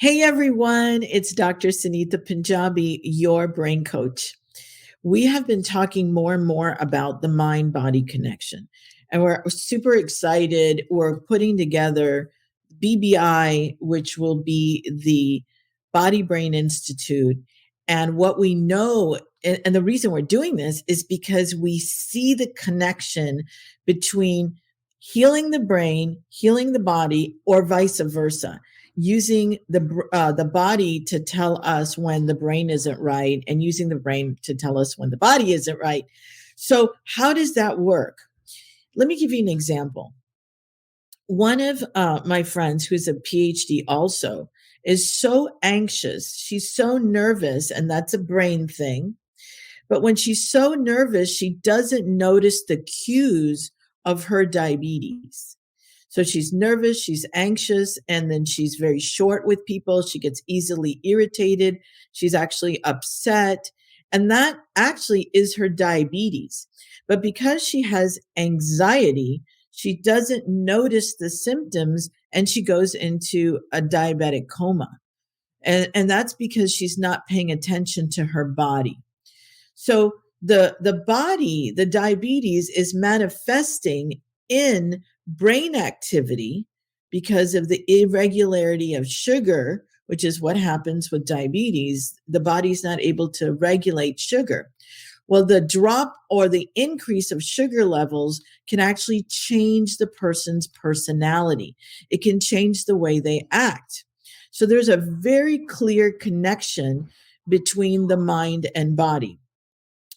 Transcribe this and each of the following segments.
Hey everyone, it's Dr. Sunita Punjabi, your brain coach. We have been talking more and more about the mind body connection, and we're super excited. We're putting together BBI, which will be the Body Brain Institute. And what we know, and the reason we're doing this is because we see the connection between healing the brain, healing the body, or vice versa, using the body to tell us when the brain isn't right, and using the brain to tell us when the body isn't right. So, how does that work? Let me give you an example. One of my friends, who's a PhD also, is so anxious. She's so nervous, and that's a brain thing. But when she's so nervous, she doesn't notice the cues of her diabetes. So she's nervous, she's anxious, and then she's very short with people. She gets easily irritated. She's actually upset. And that actually is her diabetes. But because she has anxiety, she doesn't notice the symptoms and she goes into a diabetic coma. And that's because she's not paying attention to her body. So the body, the diabetes is manifesting in brain activity because of the irregularity of sugar, which is what happens with diabetes. The body's not able to regulate sugar. Well, the drop or the increase of sugar levels can actually change the person's personality. It can change the way they act. So there's a very clear connection between the mind and body.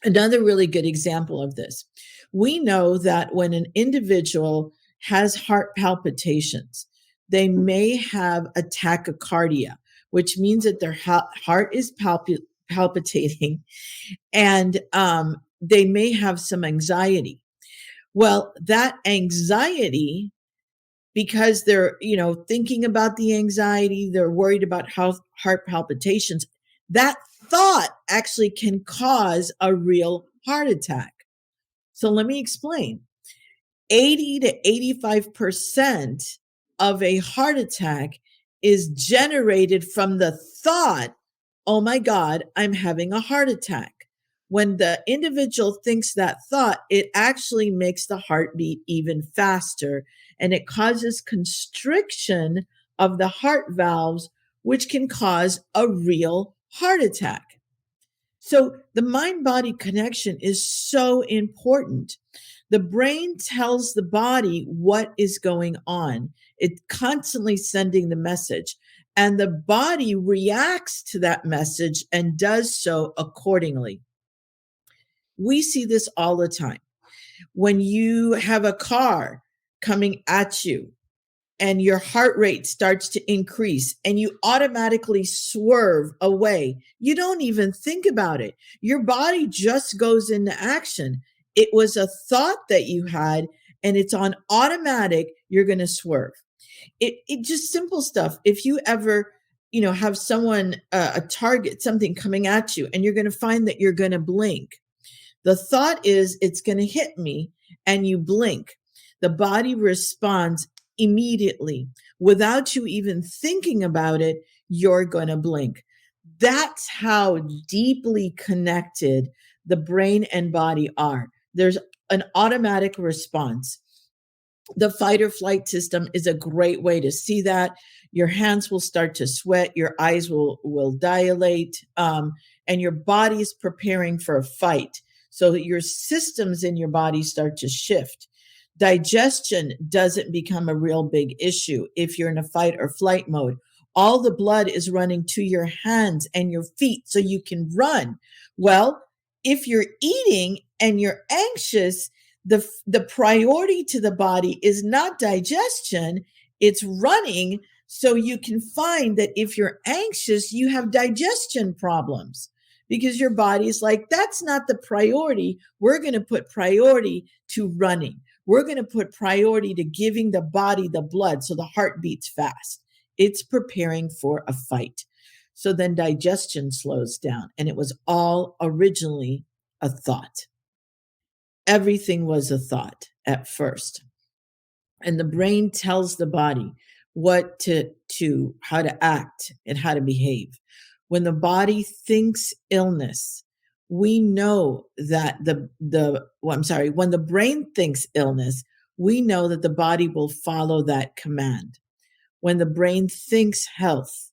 Another really good example of this, we know that when an individual has heart palpitations, they may have a tachycardia, which means that their heart is palpitating, and they may have some anxiety. Well, that anxiety, because they're, thinking about the anxiety, they're worried about heart palpitations, that thought actually can cause a real heart attack. So let me explain. 80 to 85% of a heart attack is generated from the thought, oh my God, I'm having a heart attack. When the individual thinks that thought, it actually makes the heartbeat even faster, and it causes constriction of the heart valves, which can cause a real heart attack. So the mind body connection is so important. The brain tells the body what is going on. It's constantly sending the message, and the body reacts to that message and does so accordingly. We see this all the time. When you have a car coming at you and your heart rate starts to increase and you automatically swerve away, you don't even think about it. Your body just goes into action. It was a thought that you had, and it's on automatic. You're going to swerve. It just simple stuff. If you ever, have someone, a target, something coming at you, and you're going to find that you're going to blink. The thought is it's going to hit me, and you blink. The body responds immediately. Without you even thinking about it, you're going to blink. That's how deeply connected the brain and body are. There's an automatic response. The fight or flight system is a great way to see that. Your hands will start to sweat, your eyes will dilate, and your body's preparing for a fight. So that your systems in your body start to shift. Digestion doesn't become a real big issue if you're in a fight or flight mode. All the blood is running to your hands and your feet so you can run. Well, if you're eating and you're anxious, the priority to the body is not digestion, it's running. So you can find that if you're anxious, you have digestion problems because your body's like, that's not the priority. We're going to put priority to running. We're going to put priority to giving the body the blood so the heart beats fast. It's preparing for a fight. So then digestion slows down, and it was all originally a thought. Everything was a thought at first. And the brain tells the body, how to act and how to behave. When the body thinks illness, we know that when the brain thinks illness, we know that the body will follow that command. When the brain thinks health,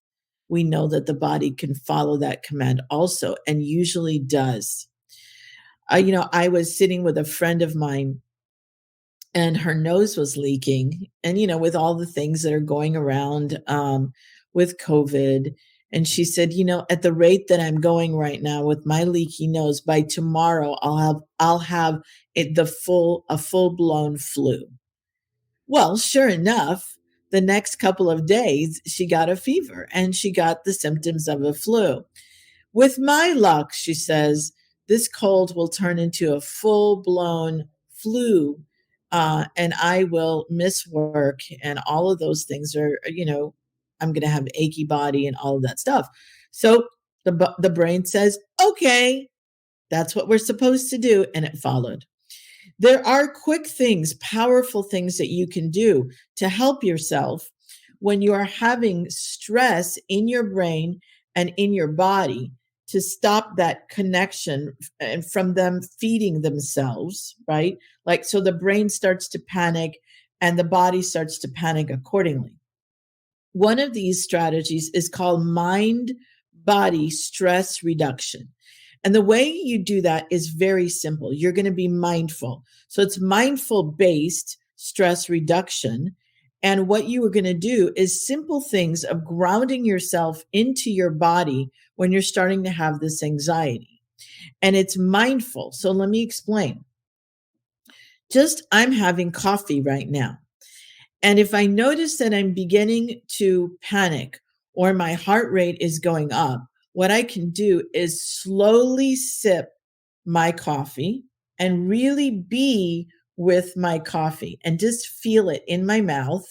we know that the body can follow that command also, and usually does. I was sitting with a friend of mine, and her nose was leaking. And, with all the things that are going around with COVID. And she said, at the rate that I'm going right now with my leaky nose, by tomorrow I'll have a full blown flu. Well, sure enough, the next couple of days she got a fever and she got the symptoms of a flu. With my luck, she says, this cold will turn into a full blown flu, and I will miss work, and all of those things I'm going to have achy body and all of that stuff. So the brain says, okay, that's what we're supposed to do. And it followed. There are quick things, powerful things that you can do to help yourself when you are having stress in your brain and in your body, to stop that connection and from them feeding themselves, right? Like, so the brain starts to panic and the body starts to panic accordingly. One of these strategies is called mind body stress reduction. And the way you do that is very simple. You're going to be mindful. So it's mindful based stress reduction. And what you are going to do is simple things of grounding yourself into your body when you're starting to have this anxiety. And it's mindful. So let me explain. I'm having coffee right now. And if I notice that I'm beginning to panic or my heart rate is going up, what I can do is slowly sip my coffee and really be with my coffee and just feel it in my mouth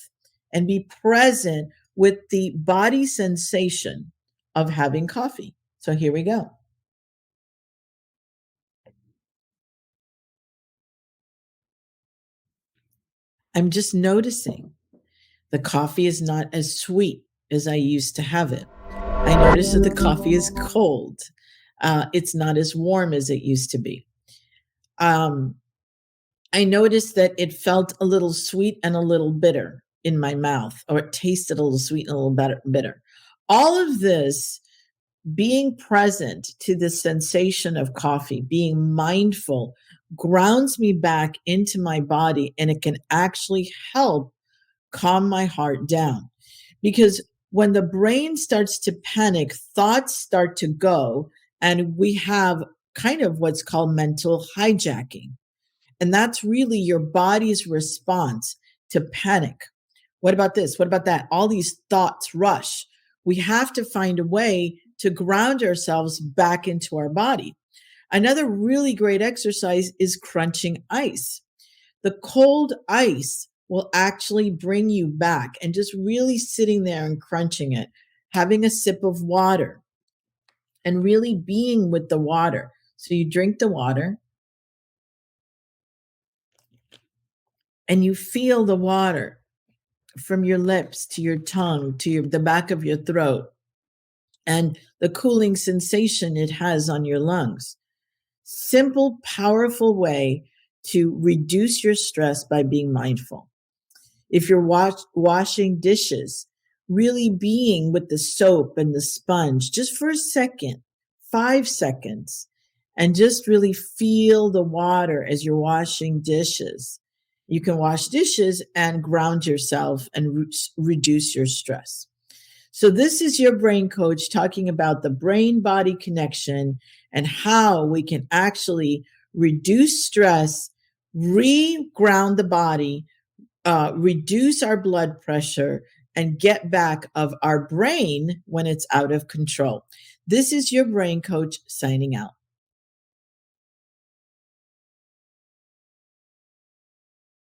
and be present with the body sensation of having coffee. So here we go. I'm just noticing the coffee is not as sweet as I used to have it. I notice that the coffee is cold. It's not as warm as it used to be. Um, I noticed that it felt a little sweet and a little bitter in my mouth, or it tasted a little sweet and a little bitter. All of this, being present to the sensation of coffee, being mindful, grounds me back into my body, and it can actually help calm my heart down. Because when the brain starts to panic, thoughts start to go, and we have kind of what's called mental hijacking. And that's really your body's response to panic. What about this? What about that? All these thoughts rush. We have to find a way to ground ourselves back into our body. Another really great exercise is crunching ice. The cold ice will actually bring you back, and just really sitting there and crunching it, having a sip of water and really being with the water. So you drink the water and you feel the water from your lips to your tongue to the back of your throat, and the cooling sensation it has on your lungs. Simple, powerful way to reduce your stress by being mindful. If you're washing dishes, really being with the soap and the sponge just for a second, 5 seconds, and just really feel the water as you're washing dishes. You can wash dishes and ground yourself and reduce your stress. So this is your brain coach talking about the brain body connection and how we can actually reduce stress, re-ground the body, reduce our blood pressure, and get back of our brain when it's out of control. This is your brain coach signing out.